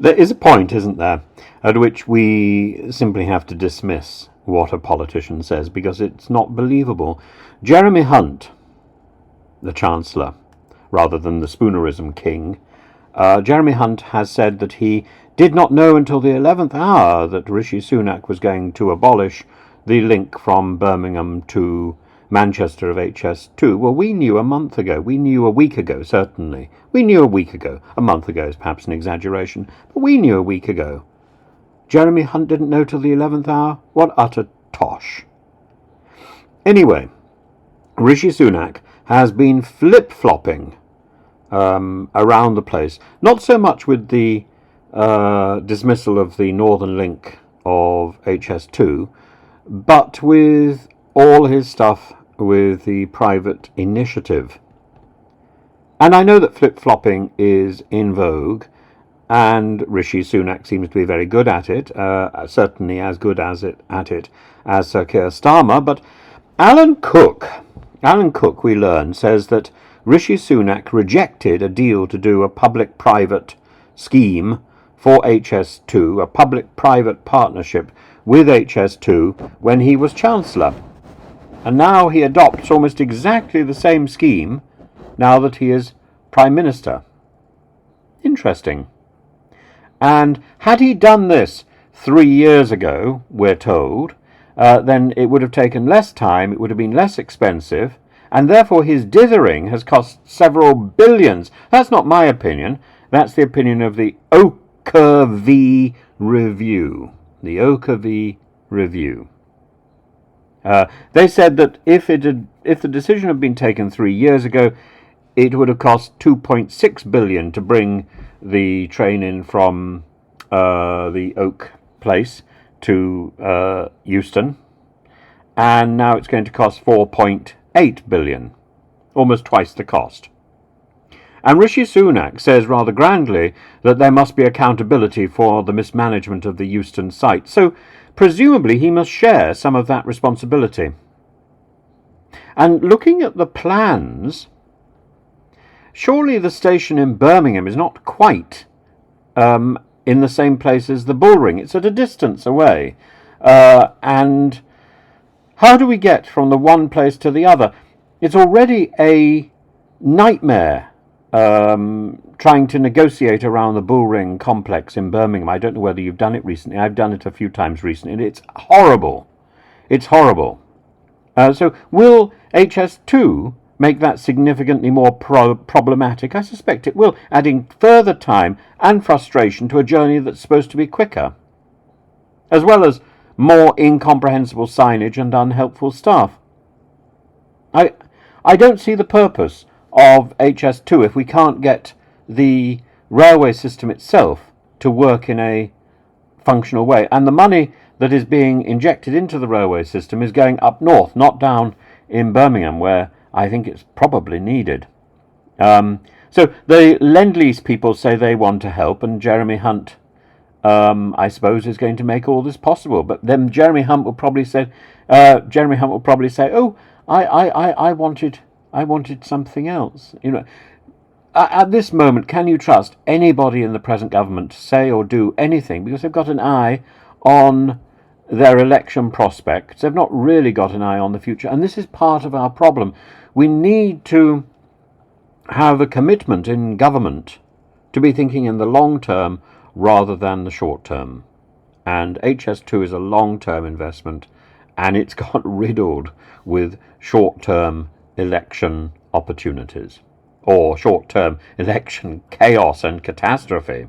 There is a point, isn't there, at which we simply have to dismiss what a politician says because it's not believable. Jeremy Hunt, the Chancellor, rather than the Spoonerism king, Jeremy Hunt has said that he did not know until the 11th hour that Rishi Sunak was going to abolish the link from Birmingham to Manchester of HS2. Well, we knew a month ago. We knew a week ago, certainly. We knew a week ago. A month ago is perhaps an exaggeration, but we knew a week ago. Jeremy Hunt didn't know till the 11th hour? What utter tosh. Anyway, Rishi Sunak has been flip-flopping around the place. Not so much with the dismissal of the Northern Link of HS2, but with all his stuff with the private initiative. And I know that flip-flopping is in vogue, and Rishi Sunak seems to be very good at it, certainly as good at it as Sir Keir Starmer. But Alan Cook, we learn, says that Rishi Sunak rejected a deal to do a public-private scheme for HS2, a public-private partnership with HS2, when he was Chancellor. And now he adopts almost exactly the same scheme now that he is Prime Minister. Interesting. And had he done this 3 years ago, we're told, then it would have taken less time, it would have been less expensive, and therefore his dithering has cost several billions. That's not my opinion. That's the opinion of the oakCommon Review. The oakCommon Review. They said that if the decision had been taken 3 years ago, it would have cost $2.6 billion to bring the train in from the Oak place to Euston, and now it's going to cost $4.8 billion, almost twice the cost. And Rishi Sunak says rather grandly that there must be accountability for the mismanagement of the Euston site. So presumably he must share some of that responsibility. And looking at the plans, surely the station in Birmingham is not quite in the same place as the Bullring. It's at a distance away. And how do we get from the one place to the other? It's already a nightmare trying to negotiate around the Bullring complex in Birmingham. I don't know whether you've done it recently. I've done it a few times recently, and it's horrible. It's horrible. So will HS2 make that significantly more problematic? I suspect it will, adding further time and frustration to a journey that's supposed to be quicker, as well as more incomprehensible signage and unhelpful staff. I don't see the purpose of HS2 if we can't get the railway system itself to work in a functional way. And the money that is being injected into the railway system is going up north, not down in Birmingham, where I think it's probably needed. So the Lendlease people say they want to help, and Jeremy Hunt, I suppose, is going to make all this possible. But then Jeremy Hunt will probably say, "Oh, I wanted something else." You know, at this moment, can you trust anybody in the present government to say or do anything, because they've got an eye on their election prospects? They've not really got an eye on the future, and this is part of our problem. We need to have a commitment in government to be thinking in the long term rather than the short term. And HS2 is a long-term investment, and it's got riddled with short-term election opportunities, or short-term election chaos and catastrophe.